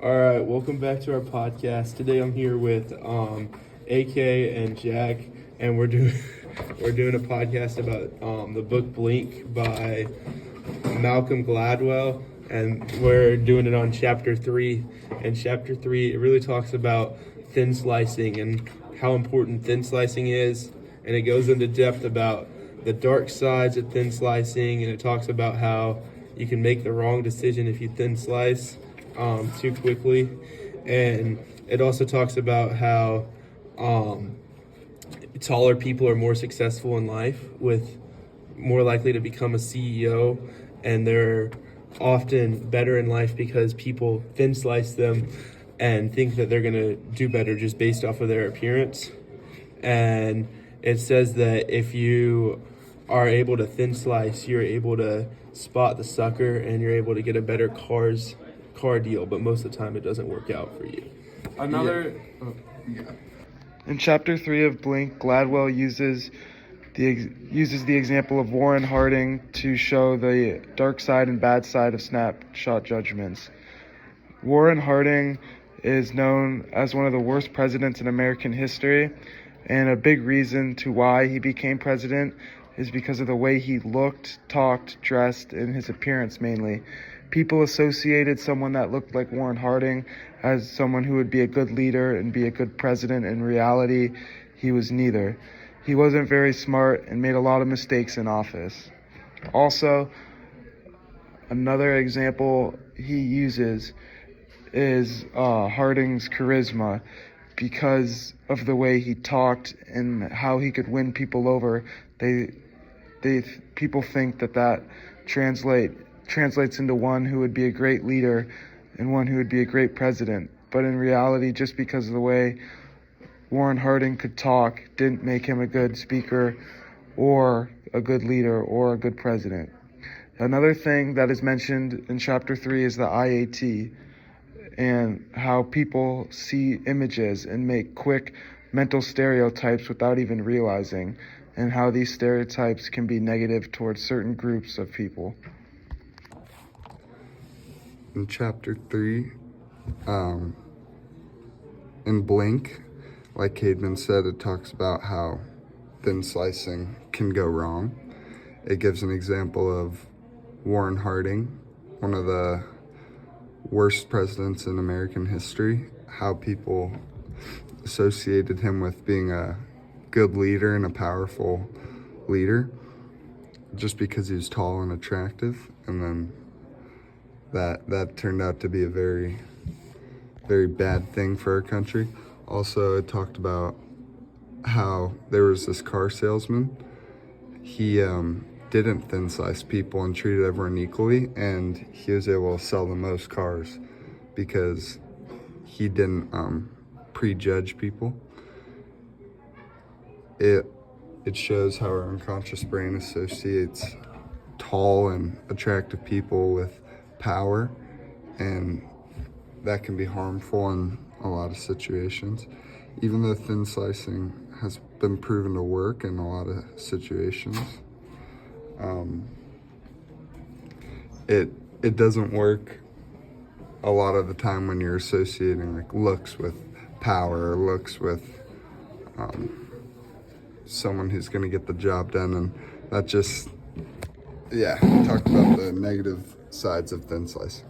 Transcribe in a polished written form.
All right, welcome back to our podcast. Today I'm here with AK and Jack, and we're doing we're doing a podcast about the book Blink by Malcolm Gladwell, and we're doing it on chapter 3. And chapter 3, it really talks about thin slicing and how important thin slicing is, and it goes into depth about the dark sides of thin slicing, and it talks about how you can make the wrong decision if you thin slice too quickly. And it also talks about how taller people are more successful in life, with more likely to become a CEO, and they're often better in life because people thin slice them and think that they're going to do better just based off of their appearance. And it says that if you are able to thin slice, you're able to spot the sucker and you're able to get a better car deal, but most of the time it doesn't work out for you. In chapter 3 of Blink, Gladwell uses the example of Warren Harding to show the dark side and bad side of snapshot judgments. Warren Harding is known as one of the worst presidents in American history, and a big reason to why he became president is because of the way he looked, talked, dressed, and his appearance mainly. People associated someone that looked like Warren Harding as someone who would be a good leader and be a good president. In reality, he was neither. He wasn't very smart and made a lot of mistakes in office. Also, another example he uses is Harding's charisma. Because of the way he talked and how he could win people over, people think that translates into one who would be a great leader and one who would be a great president. But in reality, just because of the way Warren Harding could talk didn't make him a good speaker or a good leader or a good president. Another thing that is mentioned in chapter 3 is the IAT, and how people see images and make quick mental stereotypes without even realizing, and how these stereotypes can be negative towards certain groups of people. In chapter 3, in Blink, like Caedmon said, it talks about how thin slicing can go wrong. It gives an example of Warren Harding, one of the worst presidents in American history, how people associated him with being a good leader and a powerful leader just because he was tall and attractive, and then that turned out to be a very, very bad thing for our country. Also, it talked about how there was this car salesman. He didn't thin slice people and treated everyone equally, and he was able to sell the most cars because he didn't prejudge people. It shows how our unconscious brain associates tall and attractive people with power, and that can be harmful in a lot of situations. Even though thin slicing has been proven to work in a lot of situations, it doesn't work a lot of the time when you're associating like looks with power or looks with someone who's going to get the job done. And that just, we talked about the negative sides of thin slicing.